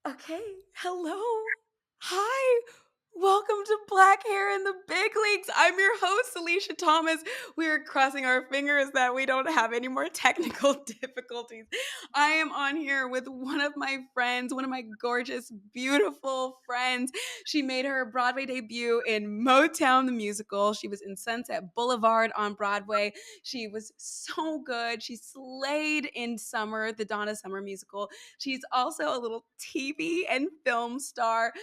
Okay. Hello. Hi. Welcome to Black Hair in the Big Leagues. I'm your host, Salisha Thomas. We are crossing our fingers that we don't have any more technical difficulties. I am on here with one of my friends, one of my gorgeous, beautiful friends. She made her Broadway debut in Motown the musical. She was in Sunset Boulevard on Broadway. She was so good. She slayed in Summer, the Donna Summer musical. She's also a little TV and film star,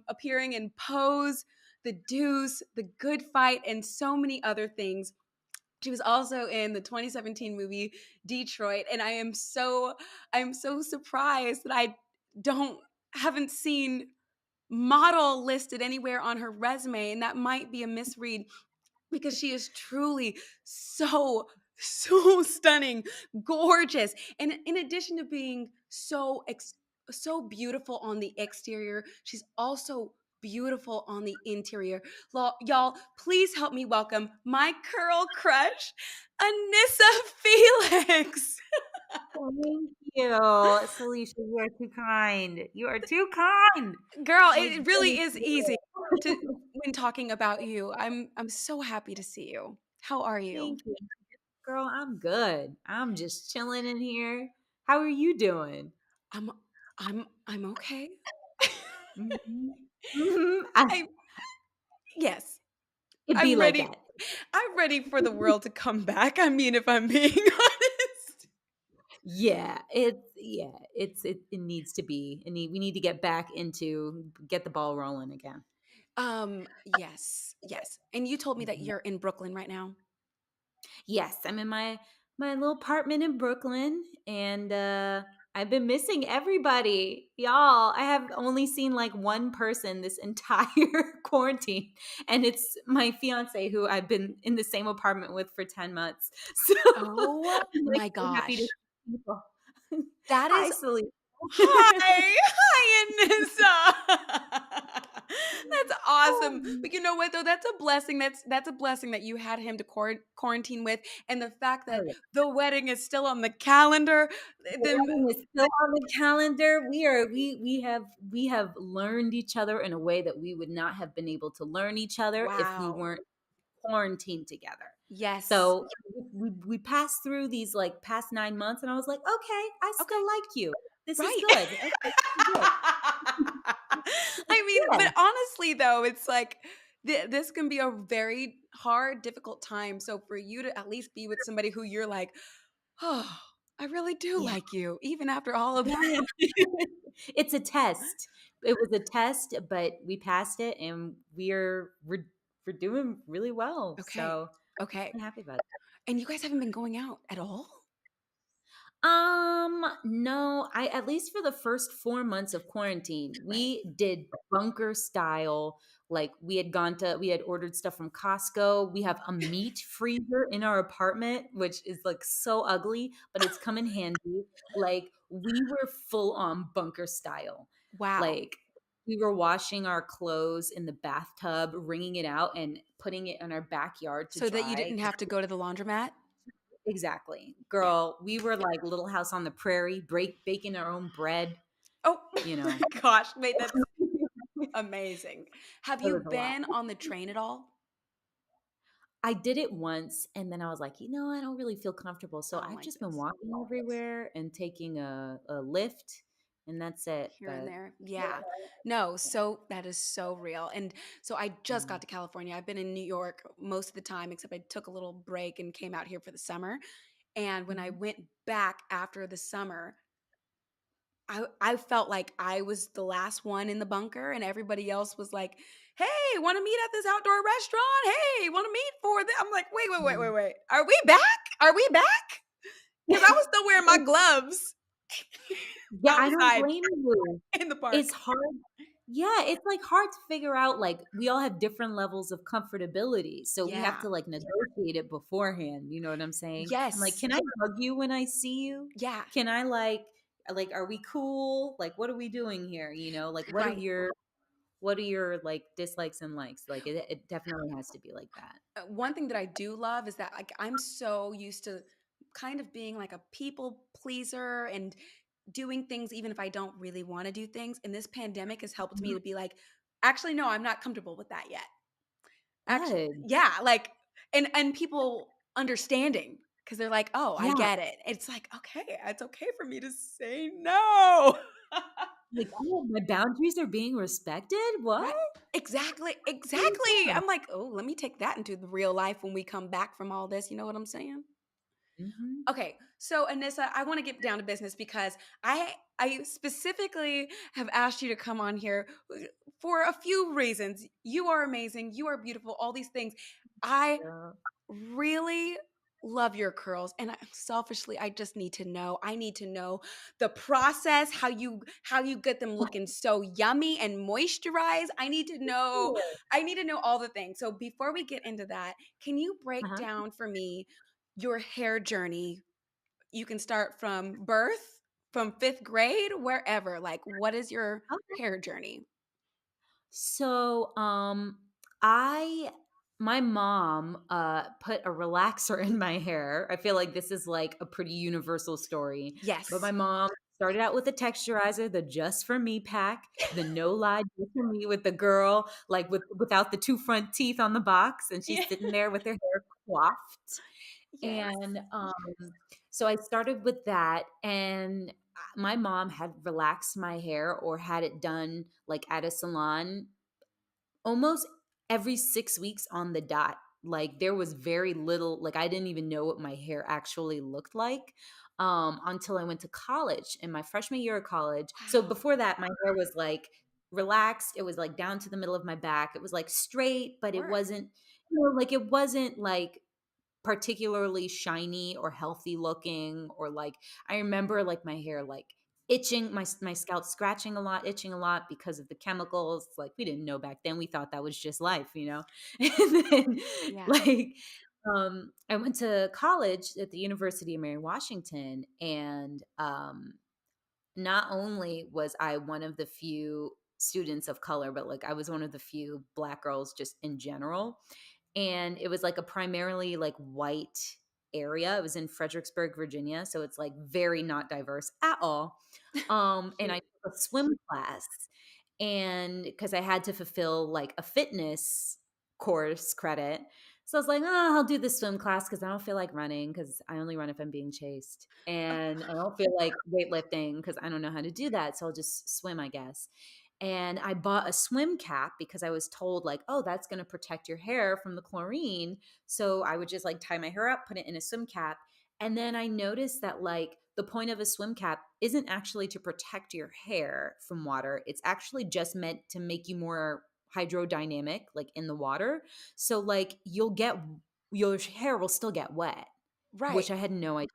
appearing in Pose, The Deuce, The Good Fight, and so many other things. She was also in the 2017 movie Detroit, and I'm so surprised that I don't haven't seen model listed anywhere on her resume, and that might be a misread because she is truly so stunning, gorgeous, and in addition to being so beautiful on the exterior, she's also beautiful on the interior. Y'all, please help me welcome my curl crush, Anissa Felix. Thank you, Salisha. You are too kind. You are too kind. Girl, I was it really very is easy to when talking about you. I'm so happy to see you. How are you? Thank you, girl. I'm good. I'm just chilling in here. How are you doing? I'm I'm okay. Mhm. I Yes, It'd be I'm like ready. that. I'm ready for the world to come back. I mean, if I'm being honest. It needs to be. We need to get back into get the ball rolling again. Yes, yes. And you told me that Mhm. you're in Brooklyn right now. Yes, I'm in my little apartment in Brooklyn, and I've been missing everybody, y'all. I have only seen like one person this entire quarantine, and it's my fiance, who I've been in the same apartment with for 10 months. So Oh I'm like my so happy to gosh. see people. That Hi, is Celine. Hi. Hi, Anissa. That's awesome. But you know what though? That's a blessing. That's a blessing that you had him to quarantine with, and the fact Oh, that yeah. the wedding is still on the calendar. The The wedding is still on the calendar. We have learned each other in a way that we would not have been able to learn each other if we Wow. weren't quarantined together. Yes. So we passed through these like past 9 months, and I was like, okay, I Okay. still like you. This is Right. good. Okay, this is good. I mean, Yeah. but honestly, though, it's like this can be a very hard, difficult time. So for you to at least be with somebody who you're like, oh, I really do Yeah. like you, even after all of Yeah. that. It's a test. It was a test, but we passed it, and we're doing really well. Okay. So Okay. I'm happy about it. And you guys haven't been going out at all? No, I at least for the first 4 months of quarantine, Right. we did bunker style. Like we had ordered stuff from Costco. We have a meat freezer in our apartment, which is like so ugly, but it's come in handy. Like we were full on bunker style. Wow. Like we were washing our clothes in the bathtub, wringing it out and putting it in our backyard to So that you dry. didn't have to go to the laundromat? Exactly. Yeah. Girl, we were like Little House on the Prairie, baking our own bread, Oh, you know. gosh. Wait, that's amazing. Have It you was a lot. been on the train at all? I did it once and then I was like, I don't really feel comfortable. So Oh I've my just been goodness. walking everywhere and taking a lift, and that's it. Here and But there. Yeah. No, so that is so real. And so I just mm, got to California. I've been in New York most of the time, except I took a little break and came out here for the summer. And when I mhm. went back after the summer, I felt like I was the last one in the bunker, and everybody else was like, "Hey, want to meet at this outdoor restaurant? Hey, want to meet for this?" I'm like, Mm. wait. Are we back? Are we back? Because I was still wearing my gloves Yeah, I don't outside blame you. in the It's park. hard. Yeah, it's like hard to figure out. Like we all have different levels of comfortability, so we have Yeah. to like negotiate it beforehand. You know what I'm saying? I'm like, Yes. can I hug you when I see you? Yeah. Can I like are we cool? Like what are we doing here? Like Right. what are your like dislikes and likes? Like it definitely has to be like that. One thing that I do love is that like I'm so used to kind of being like a people pleaser and doing things even if I don't really want to do things. And this pandemic has helped me Mhm. to be like, actually, no, I'm not comfortable with that yet. Actually, Good. yeah, like, and people understanding because they're like, "Oh, I Yeah. get it." It's like, okay, it's okay for me to say no. Like, "Oh, my boundaries are being respected? What?" Right. Exactly, exactly. Yeah. I'm like, "Oh, let me take that into the real life when we come back from all this." You know what I'm saying? Mhm. Okay, so Anissa, I want to get down to business because I specifically have asked you to come on here for a few reasons. You are amazing, you are beautiful, all these things. I Yeah. really love your curls, and selfishly I just need to know. I need to know the process, how you get them looking so yummy and moisturized. I need to know all the things. So before we get into that, can you break Uh-huh. down for me your hair journey? You can start from birth, from 5th grade, wherever. Like, what is your Okay. hair journey? So, I my mom put a relaxer in my hair. I feel like this is like a pretty universal story. But my Yes. mom started out with a texturizer, the just for me pack, the no lie just for me with the girl, like without the two front teeth on the box, and Yeah. she's sitting there with her hair coiffed. Yes. And so I started with that, and my mom had relaxed my hair or had it done like at a salon almost every 6 weeks on the dot. Like, there was very little, like, I didn't even know what my hair actually looked like, until I went to college, in my freshman year of college. So Wow. before that, my hair was, like, relaxed. It was, like, down to the middle of my back. It was, like, straight, but it Work. wasn't, like, it wasn't, like, particularly shiny or healthy looking, or like I remember like my hair like itching, my scalp scratching a lot, itching a lot because of the chemicals. Like, we didn't know back then. We thought that was just life, you know. And then Yeah. like I went to college at the University of Mary Washington, and not only was I one of the few students of color, but like I was one of the few black girls just in general. And it was like a primarily like white area. It was in Fredericksburg, Virginia, so it's like very not diverse at all. And I Cute. took a swim class, and because I had to fulfill like a fitness course credit. So I was like, "Oh, I'll do the swim class because I don't feel like running because I only run if I'm being chased. And I don't feel like weightlifting because I don't know how to do that. So I'll just swim, I guess." And I bought a swim cap because I was told like, "Oh, that's going to protect your hair from the chlorine." So I would just like tie my hair up, put it in a swim cap. And then I noticed that like the point of a swim cap isn't actually to protect your hair from water. It's actually just meant to make you more hydrodynamic, like in the water. So like your hair will still get wet, Right. which I had no idea.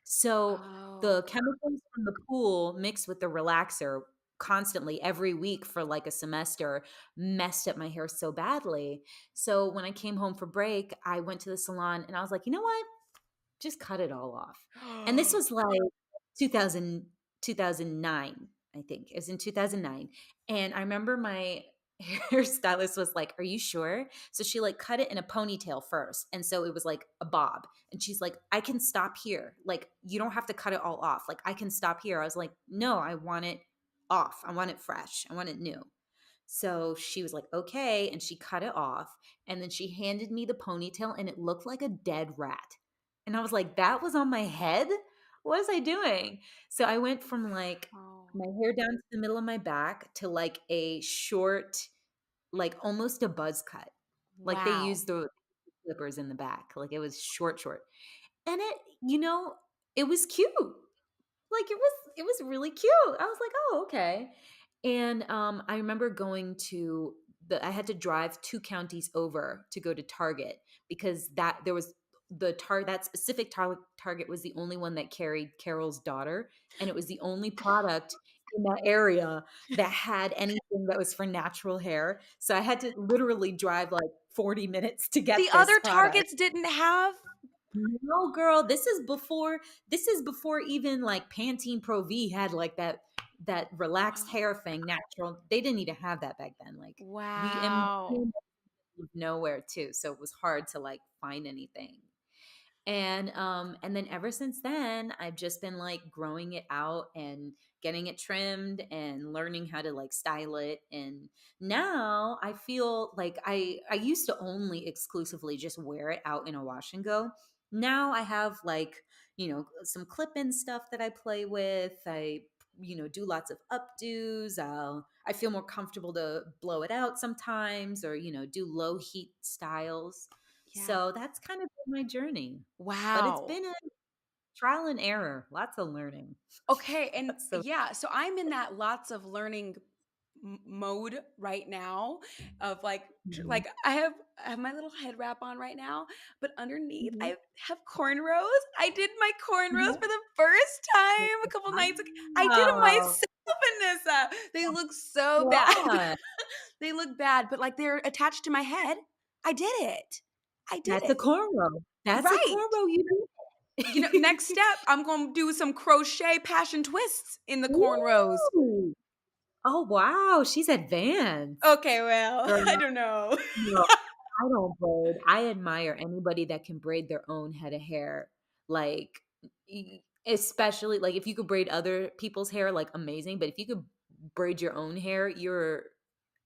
So Oh. the chemicals from the pool mixed with the relaxer constantly every week for like a semester messed up my hair so badly. So when I came home for break, I went to the salon and I was like, "You know what? Just cut it all off." And this was like 2000 2009, I think. It was in 2009. And I remember my hairstylist was like, "Are you sure?" So she like cut it in a ponytail first. And so it was like a bob. And she's like, "I can stop here. Like, you don't have to cut it all off. Like, I can stop here." I was like, "No, I want it off. I want it fresh. I want it new." So she was like, "Okay." And she cut it off. And then she handed me the ponytail, and it looked like a dead rat. And I was like, "That was on my head? What was I doing?" So I went from like Oh. my hair down to the middle of my back to like a short, like almost a buzz cut. Like they Wow. used the clippers in the back. Like it was short, short. And it was cute. Like, it was really cute. I was like, "Oh, okay." And, I remember going to I had to drive 2 counties over to go to Target because there was that specific Target was the only one that carried Carol's Daughter, and it was the only product in that area that had anything that was for natural hair. So I had to literally drive, like, 40 minutes to The get this other product. Targets didn't have. No, girl, this is before even like Pantene Pro V had like that relaxed Oh. hair thing, natural. They didn't even have that back then. Like we Wow. moved nowhere too, so it was hard to like find anything. And then ever since then, I've just been like growing it out and getting it trimmed and learning how to like style it. And now I feel like I used to only exclusively just wear it out in a wash and go. Now I have like, some clip-in stuff that I play with. I do lots of updos. I feel more comfortable to blow it out sometimes, or do low heat styles. Yeah. So that's kind of been my journey. But it's Wow. been a trial and error, lots of learning. Okay, and So yeah, so I'm in that lots of learning mode right now of like mhm, like I have my little head wrap on right now, but underneath mhm. I have cornrows. I did my cornrows Yeah. for the first time a couple nights ago. I did them Wow. myself, Anissa. They look so bad. God. They look bad, but like they're attached to my head. I did it. I did That's a it. cornrow. That's a Right. cornrow you Next did. step, I'm gonna do some crochet passion twists in the cornrows. Ooh. Oh, wow, she's advanced. Okay, well, Girl, I don't know. no, I don't braid. I admire anybody that can braid their own head of hair. Like, especially like if you could braid other people's hair, like amazing. But if you could braid your own hair, you're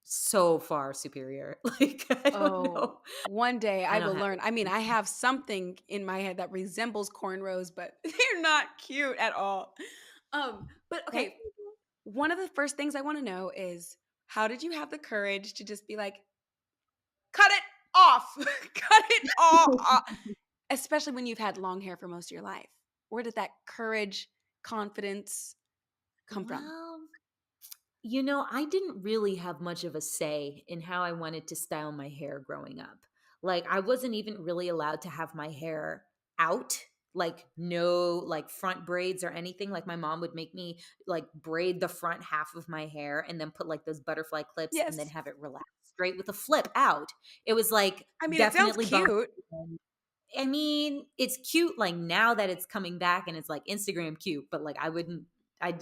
so far superior. Like, I don't Oh, know. one day I I don't will have learn. I mean, it. I have something in my head that resembles cornrows, but they're not cute at all. But That's okay, one of the first things I want to know is how did you have the courage to just be like, cut it off, cut it all off, especially when you've had long hair for most of your life? Where did that courage, confidence come from? well, I didn't really have much of a say in how I wanted to style my hair growing up. Like, I wasn't even really allowed to have my hair out, like, no, like, front braids or anything. Like, my mom would make me, like, braid the front half of my hair and then put, like, those butterfly clips and then Yes. have it relax straight with a flip out. It was, like, I mean, it sounds definitely bouncy. cute. I mean, it's cute like now that it's coming back and it's like Instagram cute, but like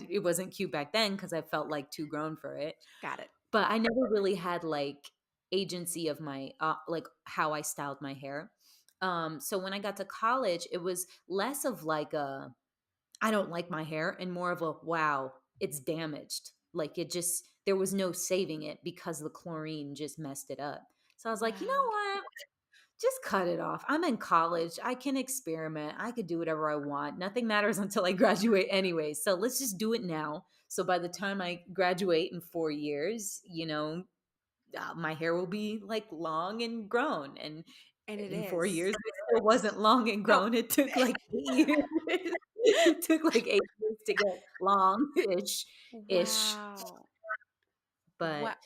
it wasn't cute back then because I felt like too grown for it. Got it. But I never really had like agency of my like how I styled my hair. So when I got to college, it was less of like a I don't like my hair and more of a wow, it's damaged. Like there was no saving it because the chlorine just messed it up. So I was like, you know Wow. what? Just cut it off. I'm in college. I can experiment. I could do whatever I want. Nothing matters until I graduate anyway. So let's just do it now. So by the time I graduate in 4 years, my hair will be like long and grown. And And it in 4 years, is. it still wasn't long and No. grown. It took like 8 years. It took like 8 years to get long-ish, ish. Wow. But What?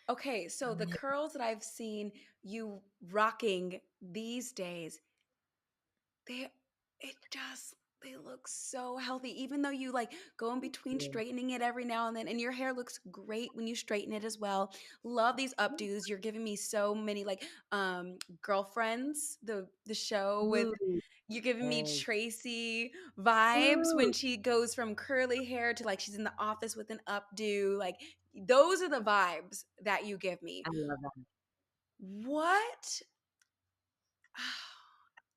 Okay, so the yeah. curls that I've seen you rocking these days, they it just they look so healthy. Even though you like go in between straightening it every now and then, and your hair looks great when you straighten it as well. Love these updos. You're giving me so many like girlfriends, the show with Ooh, you're giving me yes. Tracy vibes when Ooh, she goes from curly hair to like she's in the office with an updo. Like those are the vibes that you give me. I love that. What?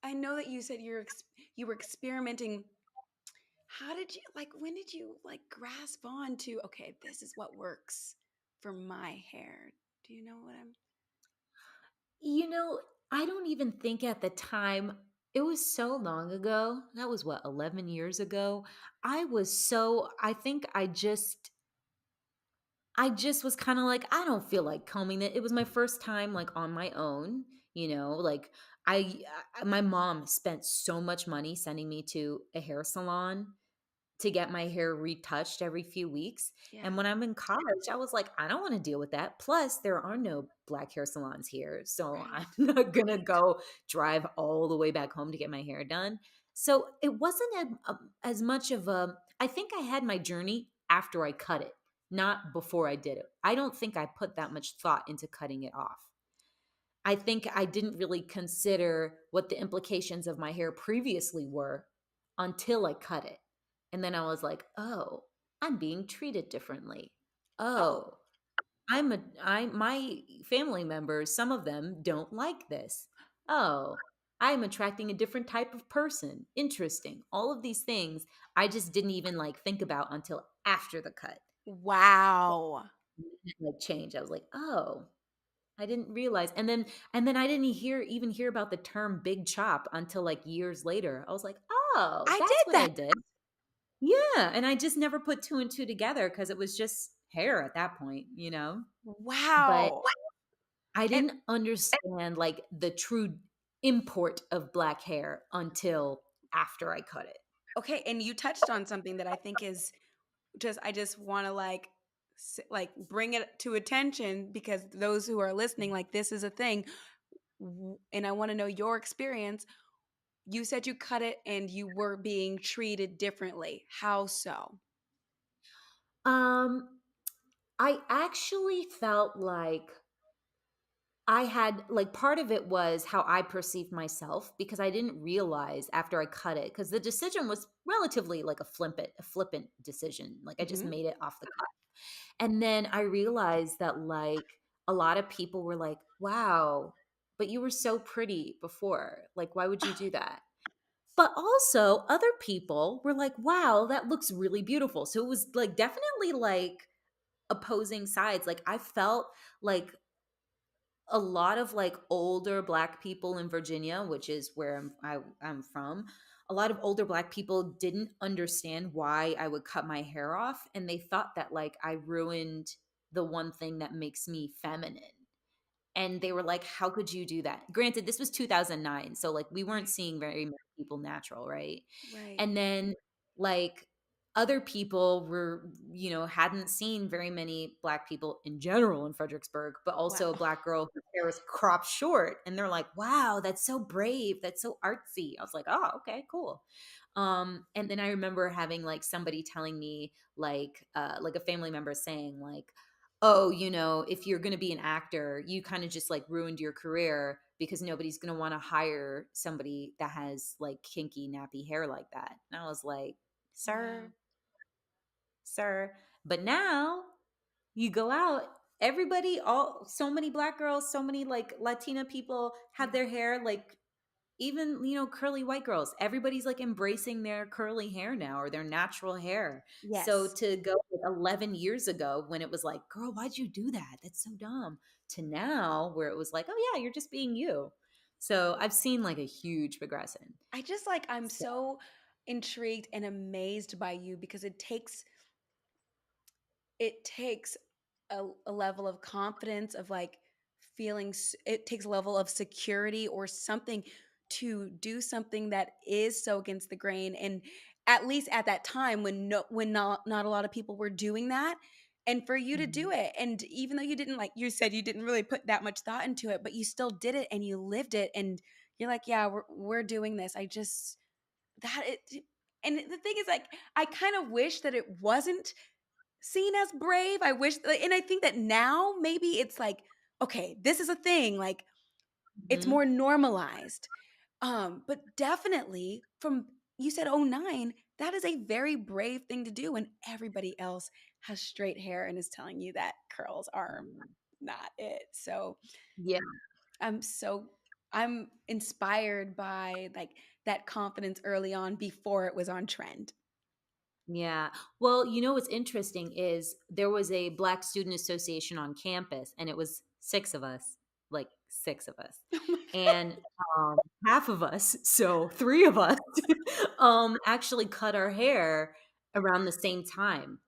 I know that you said you were experimenting. How did you like when did you like grasp on to okay, this is what works for my hair? Do you know what I'm You know, I don't even think at the time it was so long ago. That was what, 11 years ago. I think I just was kind of like I don't feel like combing it. It was my first time like on my own, like my mom spent so much money sending me to a hair salon to get my hair retouched every few weeks. Yeah, And when I'm in college, I was like, I don't want to deal with that. Plus, there are no black hair salons here. So I'm right. not going to go drive all the way back home to get my hair done. So it wasn't as much of I think I had my journey after I cut it, not before I did it. I don't think I put that much thought into cutting it off. I think I didn't really consider what the implications of my hair previously were until I cut it. And then I was like, "Oh, I'm being treated differently. Oh, Oh, my family members, some of them don't like this. Oh." I am attracting a different type of person. Interesting. All of these things I just didn't even like think about until after the cut. Wow. Like change. I was like, oh, I didn't realize. And then I didn't even hear about the term big chop until like years later. I was like, oh, I that's did what that. I did. Yeah. And I just never put two and two together because it was just hair at that point, you know? But Wow. I And didn't understand like the true import of black hair until after I cut it. okay, and you touched on something that I think is I just want to like bring it to attention because those who are listening, like this is a thing, and I want to know your experience. You said you cut it and you were being treated differently. How so? Um, I actually felt like I had like part of it was how I perceived myself because I didn't realize after I cut it because the decision was relatively like a flippant decision. Like I just Hmm. made it off the cuff. And then I realized that like a lot of people were like, "Wow, but you were so pretty before. Like why would you do that?" But also other people were like, "Wow, that looks really beautiful." So it was like definitely like opposing sides. Like I felt like a lot of like older black people in Virginia, which is where I'm from, a lot of older black people didn't understand why I would cut my hair off and they thought that like I ruined the one thing that makes me feminine. And they were like, "How could you do that?" Granted, this was 2009, so like we weren't Right. seeing very many people natural, right? Right. And then like other people were, hadn't seen very many black people in general in Fredericksburg, but Wow. also a black girl whose hair was cropped short. And they're like, "Wow, that's so brave. That's so artsy." I was like, "Oh, okay, cool." And then I remember having like somebody telling me like a family member saying like, "Oh, if you're going to be an actor, you kind of just like ruined your career because nobody's going to want to hire somebody that has like kinky, nappy hair like that." And I was like, Wow. "Sir, sir." But now you go out, everybody, so many black girls, so many like Latina people have Yeah. their hair like even curly white girls, everybody's like embracing their curly hair now or their natural hair. So Yes. to go like 11 years ago when it was like, "Girl, why'd you do that? That's so dumb," to now where it was like, "Oh yeah, you're just being you." So I've seen like a huge progression. I just I'm So so intrigued and amazed by you because it takes a level of confidence of like it takes a level of security or something to do something that is so against the grain, and at least at that time when not a lot of people were doing that, and for you to do mhm. it, and even though you didn't, like you said, you didn't really put that much thought into it, but you still did it and you lived it, and you're like, yeah, we're doing this. I just that it And the thing is, like, I kind of wish that it wasn't seen as brave. I wish, and I think that now maybe it's like, okay, this is a thing. Like it's Mhm. more normalized. But definitely from you said '09, that is a very brave thing to do when everybody else has straight hair and is telling you that curls are not it. So Yeah. I'm so I'm inspired by like that confidence early on before it was on trend. Yeah. Well, what's interesting is there was a Black Student Association on campus, and it was six of us, like six of us. Oh my And half of us, so three of us, actually cut our hair around the same time.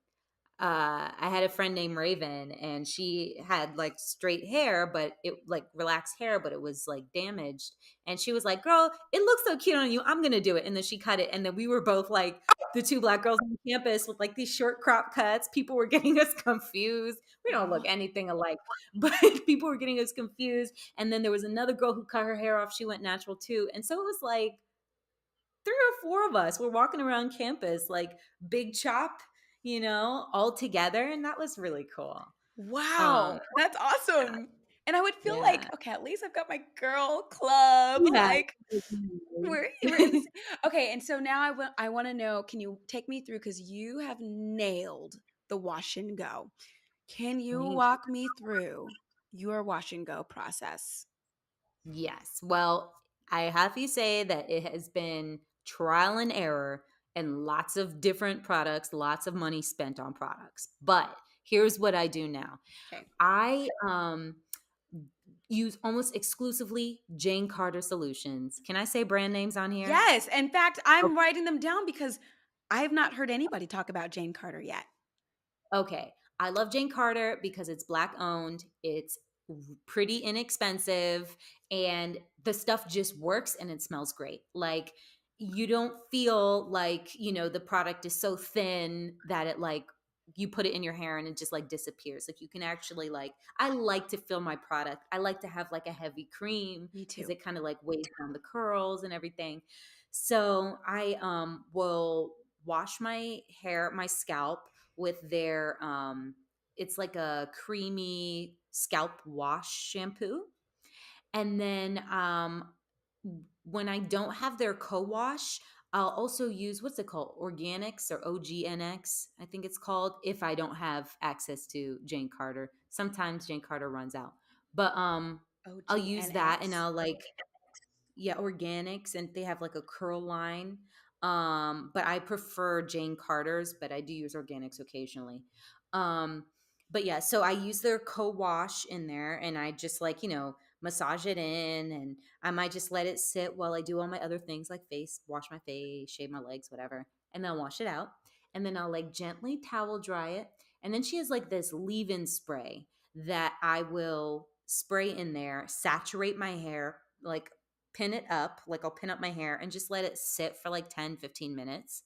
I had a friend named Raven, and she had like straight hair, but it like relaxed hair, but it was like damaged. And she was like, "Girl, it looks so cute on you. I'm gonna do it." And then she cut it, and then we were both like the two black girls on campus with like these short crop cuts. People were getting us confused. We don't look God. anything alike, but people were getting us confused. And then there was another girl who cut her hair off. She went natural too, and so it was like three or four of us were walking around campus like big chop, all together, and that was really cool. Um, Wow, that's awesome. And I would feel like, yeah. okay, at least I've got my girl club. Yeah. Like we're in okay, and so now I want to know, can you take me through cuz you have nailed the wash and go. Can you Thank you. walk me through your wash and go process? Yes. Well, I have to say that it has been trial and error and lots of different products, lots of money spent on products. But here's what I do now. Okay. I use almost exclusively Jane Carter solutions. Can I say brand names on here? Yes. In fact, I'm writing them down because I have not heard anybody talk about Jane Carter yet. Okay. I love Jane Carter because it's Black owned. It's pretty inexpensive and the stuff just works and it smells great. Like you don't feel like, the product is so thin that it like you put it in your hair and it just like disappears. Like you can actually like I like to feel my product. I like to have like a heavy cream Me because too. it kind of like weighs down the curls and everything. So I will wash my hair, my scalp with their it's like a creamy scalp wash shampoo. And then when I don't have their co-wash, I'll also use what's it called? Organics or OGNX, I think it's called, if I don't have access to Jane Carter. Sometimes Jane Carter runs out. But I'll use that and OGNX. I'll like organics, and they have like a curl line. But I prefer Jane Carter's, but I do use organics occasionally. Um, but yeah, so I use their co-wash in there and I just like, massage it in, and I might just let it sit while I do all my other things like wash my face, shave my legs, whatever, and then wash it out. And then I'll like gently towel dry it. And then she has like this leave-in spray that I will spray in there, saturate my hair, like pin it up, like I'll pin up my hair and just let it sit for like 10-15 minutes.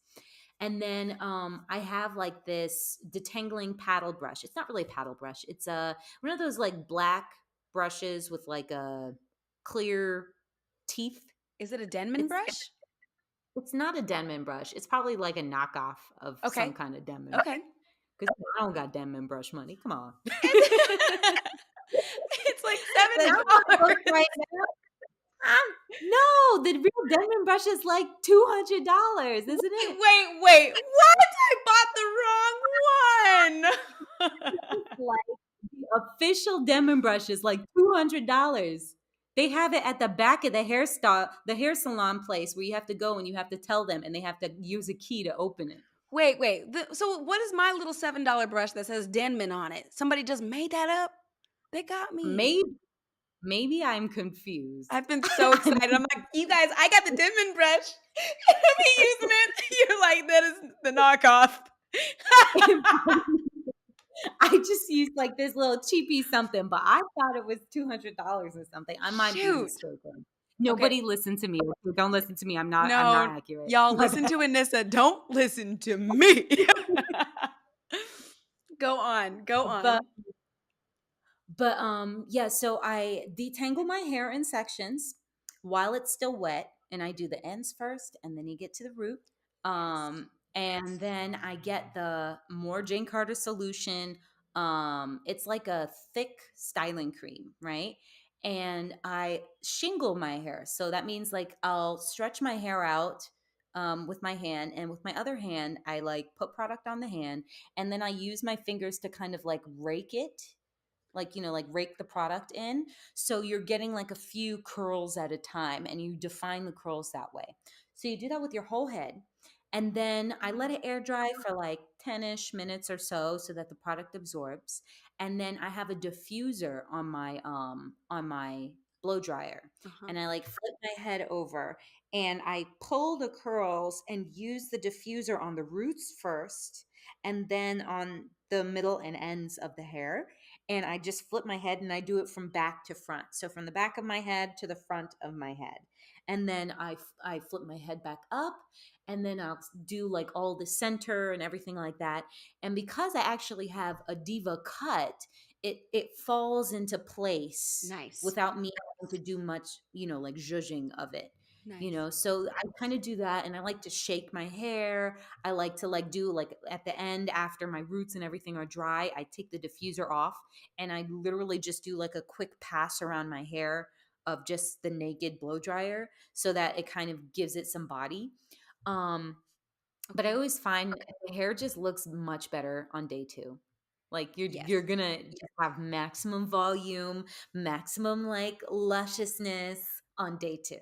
And then I have like this detangling paddle brush. It's not really a paddle brush. It's one of those like black brushes with like a clear teeth. Is it a Denman It's brush? it's not a Denman brush. It's probably like a knockoff of some Okay. kind of Denman. Okay. Because I don't got Denman brush money. Come on. It's like But I'm gonna look $7. right now. No, the real Denman brush is like $200, isn't it? Wait. What? I bought the wrong one. Like the official Denman brush is like $200. They have it at the back of the the hair salon place where you have to go and you have to tell them, and they have to use a key to open it. Wait. So what is my little $7 brush that says Denman on it? Somebody just made that up? They got me. Maybe I'm confused. I've been so excited. I'm like, you guys, I got the Denman brush. I've been using it. You're like, that is the knockoff. I just used like this little cheapy something, but I thought it was $200 or something. I might be Shoot. mistaken. Okay. Nobody listen to me. Don't listen to me. I'm not No, accurate. y'all listen to Anissa. Don't listen to me. Go on. But yeah, so I detangle my hair in sections while it's still wet, and I do the ends first and then you get to the root. And then I get the more Jane Carter solution. It's like a thick styling cream, right? And I shingle my hair. So that means like I'll stretch my hair out with my hand, and with my other hand I like put product on the hand, and then I use my fingers to kind of like rake it, like like rake the product in, so you're getting like a few curls at a time and you define the curls that way. So you do that with your whole head, and then I let it air dry for like 10ish minutes or so that the product absorbs. And then I have a diffuser on my blow dryer, Uh-huh. and I like flip my head over and I pull the curls and use the diffuser on the roots first and then on the middle and ends of the hair, and I just flip my head and I do it from back to front. So from the back of my head to the front of my head. And then I flip my head back up, and then I'll do like all the center and everything like that. And because I actually have a diva cut, it falls into place Nice. without me having to do much, like zhuzhing of it. Nice. So I kind of do that, and I like to shake my hair. I like to like do like at the end after my roots and everything are dry, I take the diffuser off and I literally just do like a quick pass around my hair of just the naked blow dryer so that it kind of gives it some body. But I always find the hair just looks much better on day 2. Like Yes. you're gonna have maximum volume, maximum like lusciousness on day 2.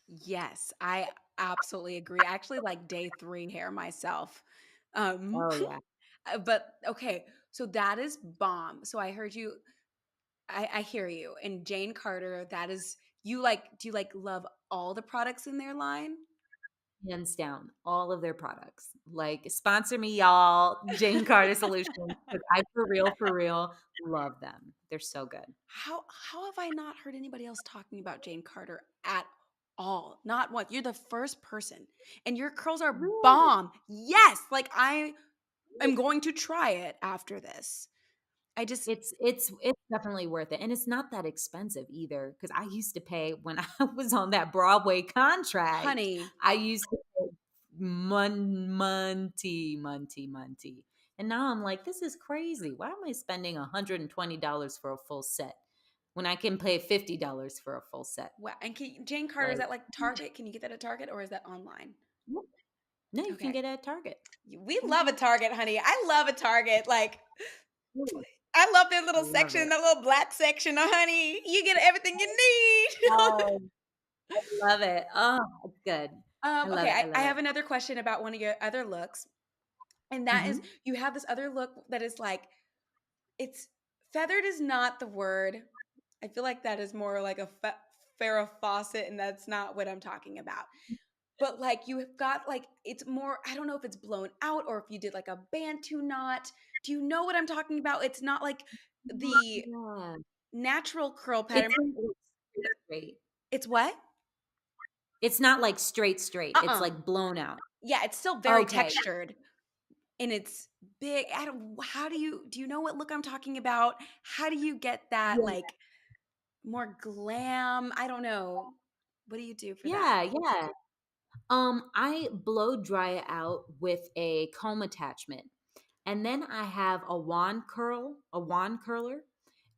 Yes, I absolutely agree. I actually like day 3 hair myself. Um, Oh yeah. but okay, so that is bomb. So I heard you I hear you. And Jane Carter, that is you like do you like love all the products in their line? Hands down, all of their products. Like, sponsor me, y'all. Jane Carter Solutions, 'cause I for real love them. They're so good. How have I not heard anybody else talking about Jane Carter at all? Not once. You're the first person. And your curls are Really? bomb. Yes, like I am going to try it after this. I just It's definitely worth it, and it's not that expensive either. Because I used to pay when I was on that Broadway contract, honey, I used to pay monty, and now I'm like, "This is crazy. Why am I spending $120 for a full set when I can pay $50 for a full set?" wow. And Jane Carter, is Like, that like Target? Can you get that at Target or is that online? no, you can Okay. get it at Target. We love a Mhm. Target, honey. I love a Target. Like I love their I little love section, it. that little black section, honey. You get everything you need. Oh, I love it. Oh, it's good. I love Okay, it. I I love it. have another question about one of your other looks, and that is Mhm. you have this other look that is like it's feathered is not the word. I feel like that is more like a Farrah Fawcett, and that's not what I'm talking about. But like you've got like it's more. I don't know if it's blown out or if you did like a Bantu knot. Do you know what I'm talking about? It's not like the Yeah. natural curl It's pattern. not like straight. It's what? It's not like straight. It's Uh-uh. like blown out. Yeah, it's still very Okay. textured and it's big. I don't how do you know what look I'm talking about? How do you get that Yeah. like more glam? I don't know. What do you do for that? Yeah. I blow dry it out with a comb attachment. And then I have a wand curler,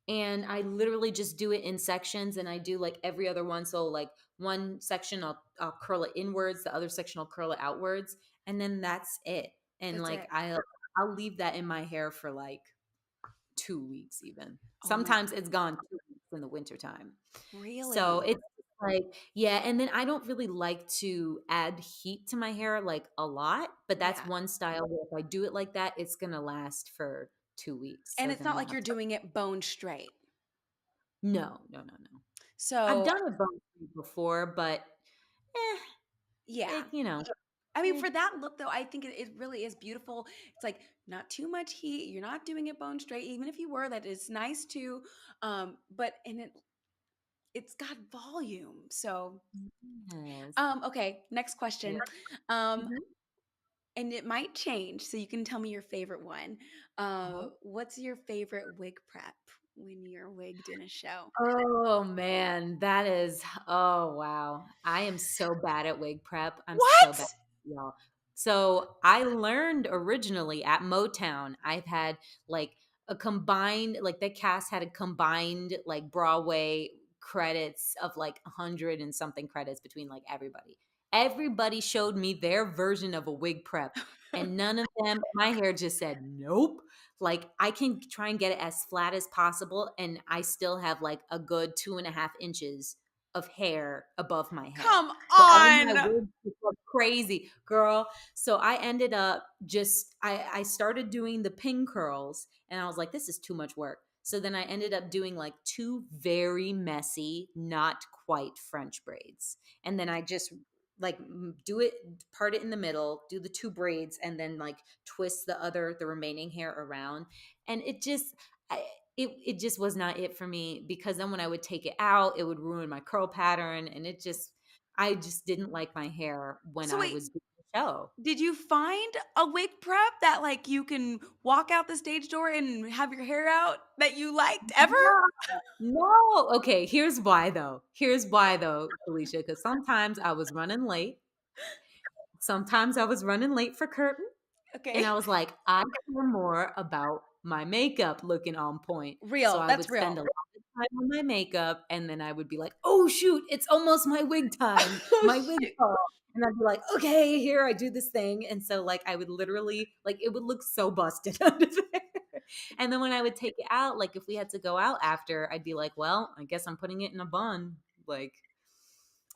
and I literally just do it in sections, and I do like every other one. So like one section I'll curl it inwards, the other section I'll curl it outwards, and then that's it. And That's like it. I'll leave that in my hair for like 2 weeks even. Oh my Sometimes it's gone 2 weeks in the wintertime. So really? it's like, yeah, and then I don't really like to add heat to my hair like a lot, but that's Yeah. one style where if I do it like that, it's gonna last for 2 weeks. And So it's then I'm not gonna like have you're to doing it bone straight. no. I've So, done it bone free before, but eh, yeah. I mean, eh, for that look though, I think it really is beautiful. It's like not too much heat. You're not doing it bone straight. Even if you were, that is nice too. But and it's got volume. So, yes. okay, next Yeah. question. Um, Mhm. and it might change, so you can tell me your favorite one. What's your favorite wig prep when you're wigged in a show? Oh man, that is oh wow. I am so bad at wig prep. I'm so bad, What? y'all. So I learned originally at Motown. I've had like a combined, like the cast had a combined like Broadway credits of like 100 and something credits between like everybody. Everybody showed me their version of a wig prep, and none of them, my hair just said nope. Like I can try and get it as flat as possible, and I still have like a good 2.5 inches of hair above my head. Come So all of my on. wigs just look crazy, girl. So I ended up just I started doing the pin curls, and I was like, this is too much work. So then I ended up doing like two very messy, not quite French braids, and then I just like do it, part it in the middle, do the two braids, and then like twist the remaining hair around. And it just it just was not it for me, because then when I would take it out, it would ruin my curl pattern, and I just didn't like my hair when So I wait, was doing the show. did you find a wig prep that like you can walk out the stage door and have your hair out that you liked ever? No, no. Okay, here's why though, Felicia, because sometimes I was running late for curtain. And I Okay. was like, I care more about my makeup looking on point. So Real. I That's would spend real. a lot of time on my makeup, and then I would be like, oh shoot, it's almost my wig time, Oh, my wig shoot. fall. And I'd be like, okay, here I do this thing. And so like I would literally like it would look so busted under there. And then when I would take it out, like if we had to go out after, I'd be like, well, I guess I'm putting it in a bun. Like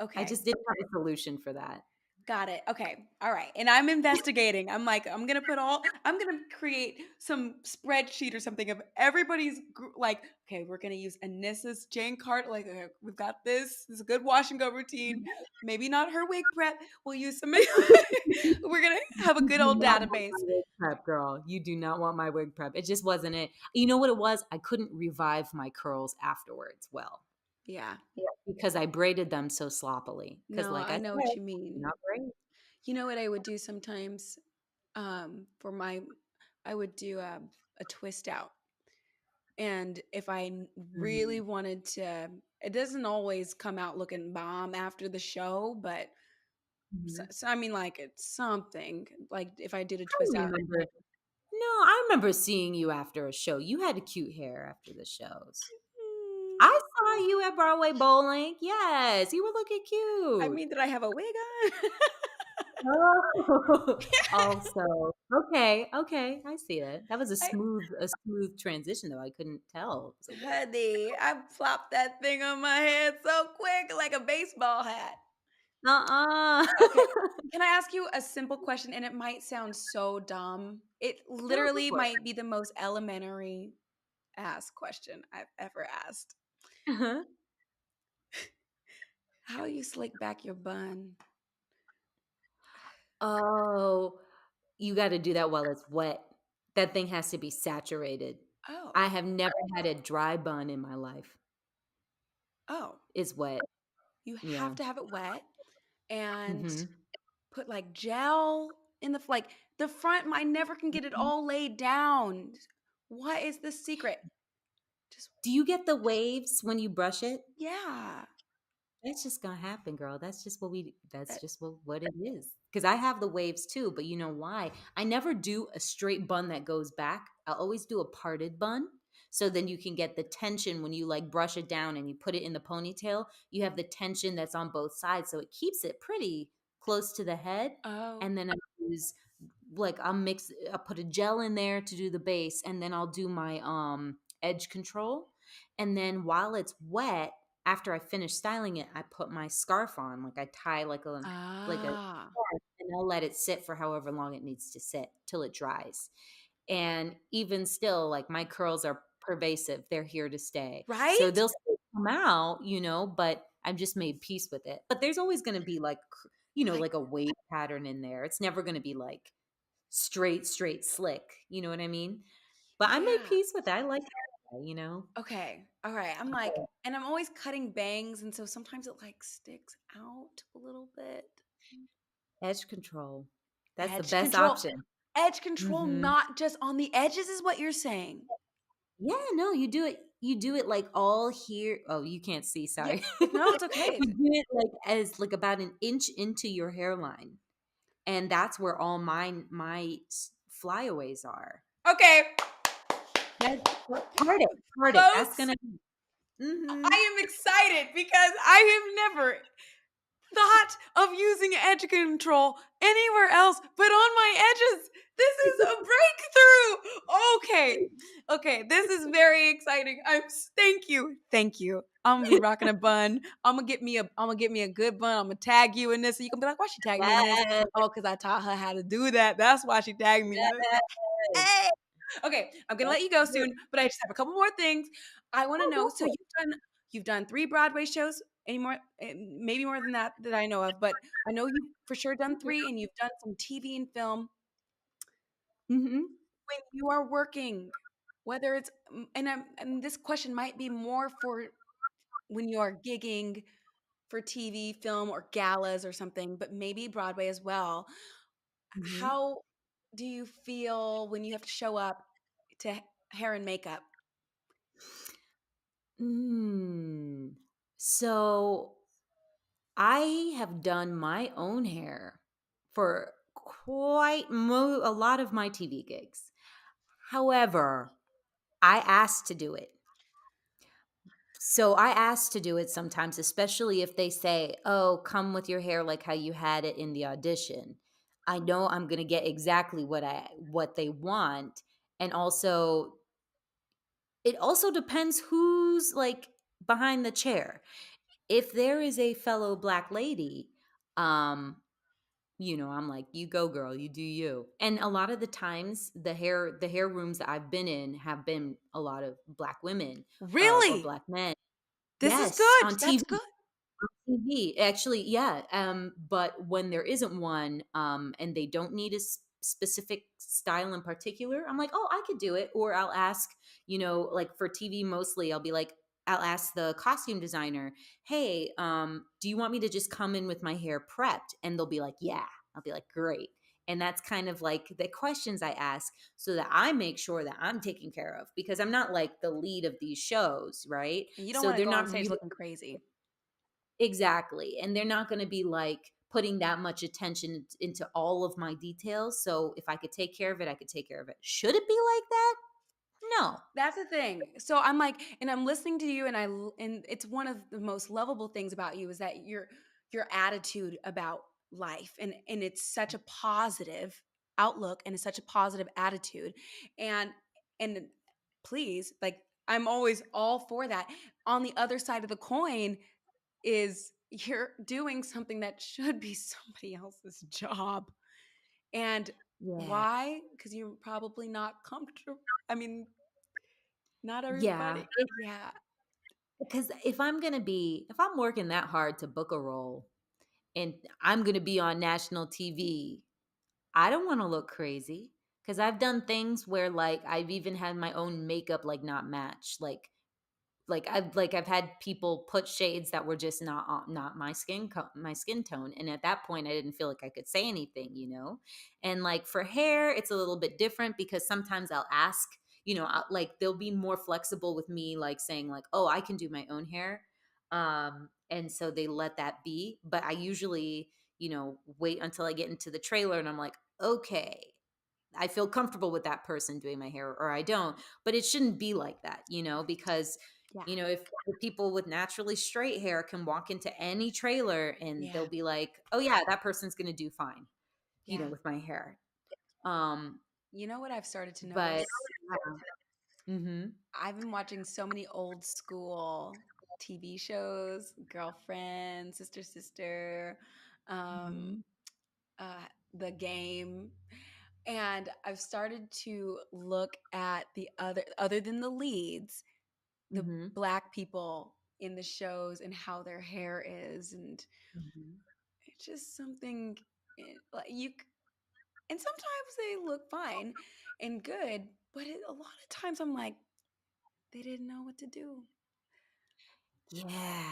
I Okay. just didn't have a solution for that. Got it. Okay. All right. And I'm investigating. I'm like, I'm going to create some spreadsheet or something of everybody's like, okay, we're going to use Anissa's Jane Carter. Like, okay, we've got this. This is a good wash and go routine. Maybe not her wig prep. We'll use some. We're going to have a You good do old not want database. my wig prep, girl. You do not want my wig prep. It just wasn't it. You know what it was? I couldn't revive my curls afterwards well. Yeah. Yeah. Because I braided them so sloppily. Because No, like I I know what said, you mean. not braid. You know what I would do sometimes for my, I would do a twist out. And if I really Mhm. wanted to, it doesn't always come out looking bomb after the show, but Mhm. I mean, like it's something. Like if I did a I twist out, remember. No, I remember seeing you after a show. You had cute hair after the shows. mm, I saw you at Broadway Bowling. Yes, you were looking I cute. mean, did I have a wig on? Oh, also okay, okay, I see it. That was I, a smooth transition, though. I couldn't tell. It was a wig. honey, I flopped that thing on my head so quick, like a baseball hat. Uh-uh. Okay. Can I ask you a simple question? And it might sound so dumb. It No, go literally for it. might be the most elementary ass question I've ever asked. Uh-huh. How you slick back your bun? Oh, you gotta do that while it's wet. That thing has to be saturated. Oh, I have never had a dry bun in my life. oh, It's wet. you have Yeah. to have it wet and Mhm. put like gel in like the front. I never can get it all laid down. What is the secret? Just Do you get the waves when you brush it? yeah. That's just gonna happen, girl. That's That, just what it is. Because I have the waves too, but you know why? I never do a straight bun that goes back. I'll always do a parted bun. So then you can get the tension when you like brush it down and you put it in the ponytail. You have the tension that's on both sides. So it keeps it pretty close to the head. oh, And then I use I'll put a gel in there to do the base, and then I'll do my edge control. And then while it's wet, after I finish styling it, I put my scarf on, like I tie like a ah, scarf, and I'll let it sit for however long it needs to sit till it dries. And even still, like my curls are pervasive. They're here to stay. So right? they'll still come out, but I've just made peace with it. But there's always going to be Like like a wave pattern in there. It's never going to be like straight slick. You know what I mean? But I made yeah. peace with it. I like it. Okay. All right. I'm like, and I'm always cutting bangs, and so sometimes it like sticks out a little bit. Edge control. That's the Edge best control. option. Edge control, Mhm. not just on the edges, is what you're saying. Yeah, no, you do it, like, all here oh, you can't see, Yeah. sorry. No, it's okay. You do it, like, as, like, about an inch into your hairline, and that's where all my flyaways are. Okay, That's part it, that's folks, gonna Mhm. I am excited because I have never thought of using edge control anywhere else but on my edges. This is a breakthrough. Okay. Okay, this is very exciting. Thank you. Thank you. I'm gonna be rocking a bun. I'm gonna get me a good bun. I'm gonna tag you in this. So you can be like, why she tagged me in this? Yes, Oh, because I taught her how to do that. That's why she tagged me in this. yes. Hey. Okay, I'm gonna let you go soon, but I just have a couple more things. I want to Oh, know. go So for it. you've done 3 Broadway shows. Any more? Maybe more than that I know of, but I know you've for sure done three, and you've done some TV and film. Mhm. When you are working, whether it's and this question might be more for when you are gigging for TV, film, or galas or something, but maybe Broadway as well. Mhm. How do you feel when you have to show up to hair and makeup? Mm. So I have done my own hair for a lot of my TV gigs. However, I asked to do it. So I asked to do it sometimes, especially if they say, "Oh, come with your hair like how you had it in the audition." I know I'm going to get exactly what they want, and also it also depends who's like behind the chair. if there is a fellow Black lady, um, I'm like, you go, girl, you do you. And a lot of the times, the hair rooms that I've been in have been a lot of Black women, or Really? Black men. This is Yes, good. on That's TV. good. TV, actually, yeah. But when there isn't one, and they don't need a specific style in particular, I'm like, oh, I could do it. Or I'll ask, like for TV mostly, I'll be like, I'll ask the costume designer, hey, do you want me to just come in with my hair prepped? And they'll be like, yeah. I'll be like, great. And that's kind of like the questions I ask so that I make sure that I'm taken care of, because I'm not like the lead of these shows, right? And you don't So want to they're go on not stage really. looking crazy. Exactly. And they're not going to be like putting that much attention into all of my details. So if I could take care of it, I could take care of it. Should it be like that? No. That's the thing. So I'm like, and I'm listening to you, and and it's one of the most lovable things about you is that your attitude about life, and it's such a positive outlook, and it's such a positive attitude, and and please, like, I'm always all for that. On the other side of the coin is you're doing something that should be somebody else's job. And Yeah. why? Because you're probably not comfortable. I mean, not Yeah. everybody. Yeah. Because if I'm working that hard to book a role and I'm going to be on national TV, I don't want to look crazy. Because I've done things where like I've even had my own makeup like not match. Like I've had people put shades that were just not my skin tone, and at that point I didn't feel like I could say anything. And like for hair it's a little bit different, because sometimes I'll ask, like they'll be more flexible with me, like saying like, oh, I can do my own hair, and so they let that be. But I usually wait until I get into the trailer and I'm like, okay, I feel comfortable with that person doing my hair, or I don't. But it shouldn't be like that, because Yeah. if the people with naturally straight hair can walk into any trailer and they'll Yeah. be like, oh yeah, that person's going to do fine, Yeah. with my hair. Um, You know what I've started to but notice? mm-hmm, I've been watching so many old school TV shows, Girlfriend, Sister Sister, um, mm-hmm, uh, The Game. And I've started to look at the other than the leads, the mm-hmm, Black people in the shows and how their hair is. And mm-hmm. it's just something, like, and sometimes they look fine and good, but a lot of times I'm like, they didn't know what to do. Yeah,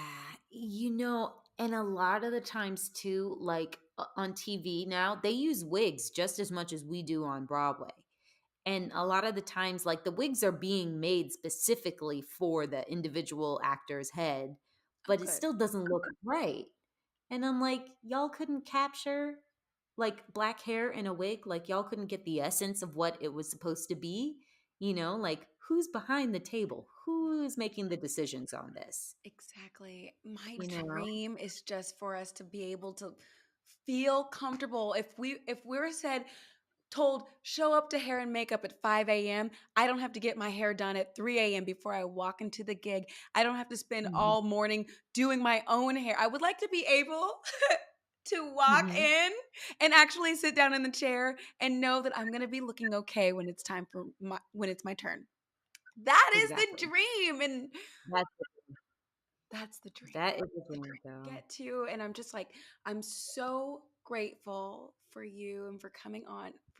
and a lot of the times too, like on TV now, they use wigs just as much as we do on Broadway. And a lot of the times, like the wigs are being made specifically for the individual actor's head, Oh, but it good. still doesn't look right. And I'm like, y'all couldn't capture like black hair in a wig? Like y'all couldn't get the essence of what it was supposed to be? Like who's behind the table? Who's making the decisions on this? Exactly. My You know? dream is just for us to be able to feel comfortable. If we're told show up to hair and makeup at 5 a.m., I don't have to get my hair done at 3 a.m. before I walk into the gig. I don't have to spend Mhm. all morning doing my own hair. I would like to be able to walk Mhm. in and actually sit down in the chair and know that I'm going to be looking okay when it's my turn. That is the Exactly. dream, and That's that's the dream that is a dream though. get to. And I'm just like, I'm so grateful for you and for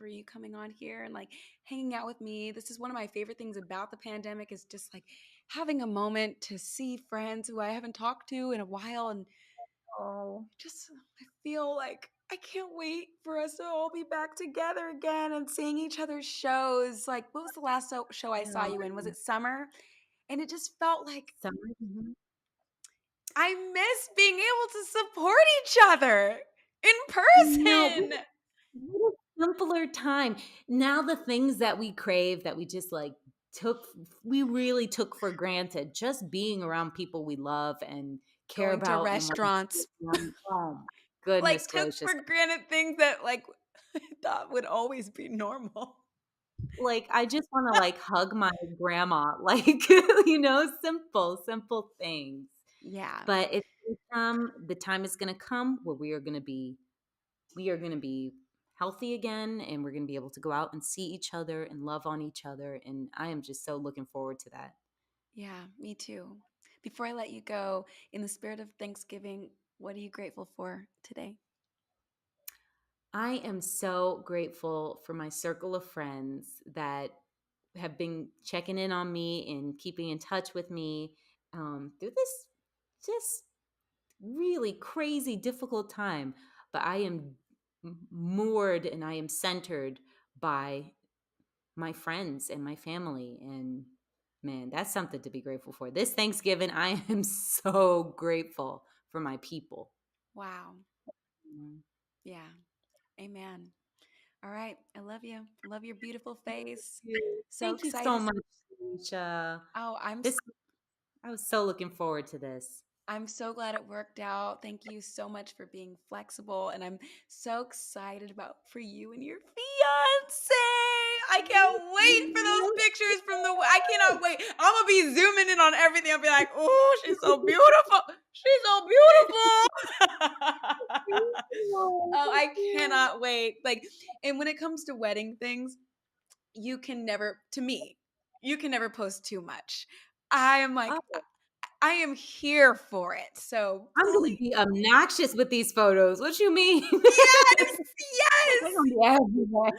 you coming on here and like hanging out with me. This is one of my favorite things about the pandemic, is just like having a moment to see friends who I haven't talked to in a while. And Oh, just, I feel like I can't wait for us to all be back together again and seeing each other's shows. Like, what was the last show I saw you in? Was no. it Summer? And it just felt like Summer. Mhm. I miss being able to support each other in No, person. what a simpler time. Now the things that we crave that we just like we really took for granted, just being around people we love and care Going to about and want to see restaurants, them. Oh my goodness like, took gracious. for granted things that, like, I thought would always be normal. Like I just want to like hug my grandma, like simple things. Yeah. But it's The time is going to come where we are going to be healthy again, and we're going to be able to go out and see each other and love on each other, and I am just so looking forward to that. Yeah, me too. Before I let you go, in the spirit of Thanksgiving, what are you grateful for today? I am so grateful for my circle of friends that have been checking in on me and keeping in touch with me through this just really crazy, difficult time. But I am moored and I am centered by my friends and my family. And man, that's something to be grateful for. This Thanksgiving, I am so grateful for my people. Wow. Mm. Yeah. Amen. All right. I love you. I love your beautiful face. So Thank you so excited. much, Salisha. Oh, This I was so looking forward to this. I'm so glad it worked out. Thank you so much for being flexible. And I'm so excited about for you and your fiance. I can't wait for those pictures from I cannot wait. I'm gonna be zooming in on everything. I'll be like, oh, she's so beautiful. She's so beautiful. Oh, I cannot wait. Like, and when it comes to wedding things, you can never, to me, you can never post too much. I am like, Oh, I am here for it. So I'm gonna please, be obnoxious with these photos. What you mean? yes, They're yes, gonna be everywhere.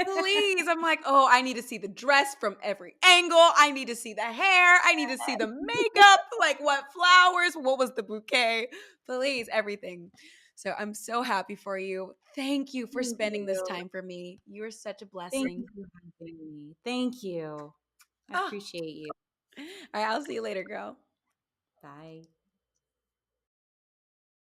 please. I'm like, oh, I need to see the dress from every angle. I need to see the hair. I need to see the makeup. Like, what flowers? What was the bouquet? Please, everything. So I'm so happy for you. Thank you for Thank spending this you. time for me. You are such a Thank blessing. you for having me. Thank you. I Oh, appreciate you. all right. I'll see you later, girl. Bye.